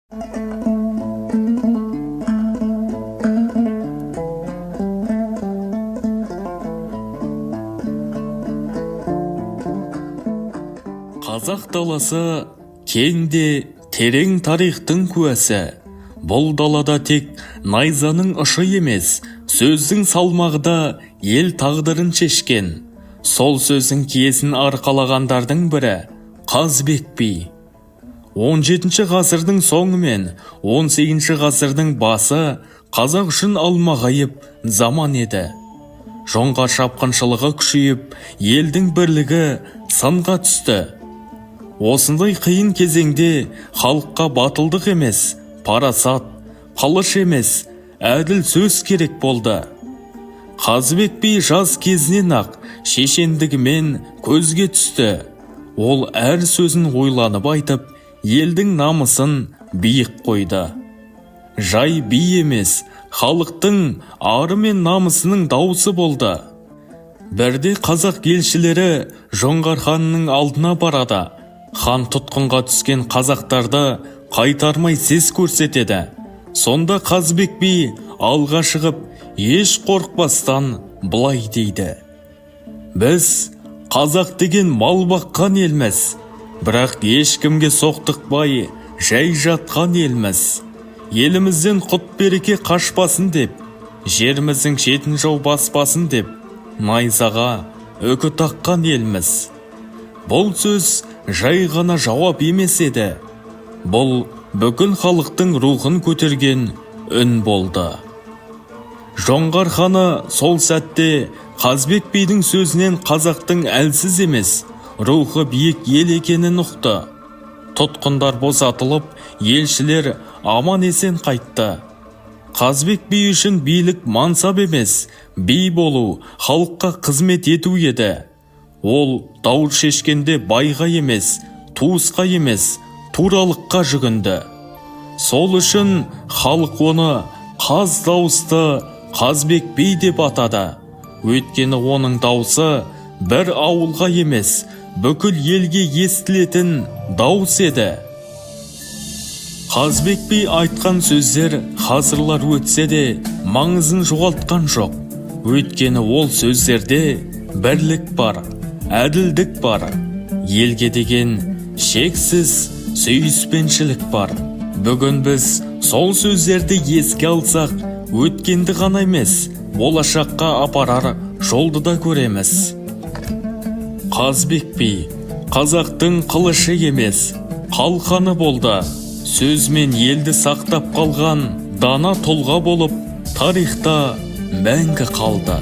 Қазақ даласы кең де терең тарихтың куәсі. Бұл далада тек найзаның ұшы емес, сөздің салмағы да ел тағдырын шешкен. Сол сөздің киесін арқалағандардың бірі Қазбек би. 17 ғасырдың соңы мен 18 ғасырдың басы қазақ үшін алмағайып заман еді. Жоңғар шапқыншылығы күшейіп, елдің бірлігі сынға түсті. Осындай қиын кезеңде халыққа батылдық емес, парасат, қылыш емес, әділ сөз керек болды. Қазбек би жас кезінен ақ шешендігімен көзге түсті. Ол әр сөзін ойланып айтып, елдің намысын биік қойды. Жай би емес, халықтың ары мен намысының дауысы болды. Бірде қазақ елшілері Жоңғар ханның алдына барады. Хан тұтқынға түскен қазақтарды қайтармай сес көрсетеді. Сонда Қазбек би алға шығып, еш қорықпастан былай дейді: біз қазақ деген мал баққан елміз, бірақ ешкімге соқтықпай жай жатқан елміз. Елімізден құт береке қашпасын деп, жеріміздің шетін жау баспасын деп, найзаға үкі таққан елміз. Бұл сөз жай ғана жауап емес еді. Бұл бүкіл халықтың рухын көтерген үн болды. Жоңғар ханы сол сәтте Қазбек бидің сөзінен қазақтың әлсіз емес, рухы биік ел екенін ұқты. Тұтқындар босатылып, елшілер аман есен қайтты. Қазбек би үшін билік мансап емес, би болу, халыққа қызмет ету еді. Ол дау шешкенде байға емес, туысқа емес, туралыққа жүгінді. Сол үшін халық оны қаз дауысты Қазбек би деп атады. Өйткені оның дауысы бір ауылға емес, бүкіл елге естілетін дауыс еді. Қазбек би айтқан сөздер ғасырлар өтсе де маңызын жоғалтқан жоқ. Өйткені ол сөздерде бірлік бар, әділдік бар, елге деген шексіз сүйіспеншілік бар. Бүгін біз сол сөздерді еске алсақ, өткенді ғана емес, болашаққа апарар жолды да көреміз. Қазбек би қазақтың қылышы емес, қалқаны болды. Сөзмен елді сақтап қалған дана тұлға болып, тарихта мәңгі қалды.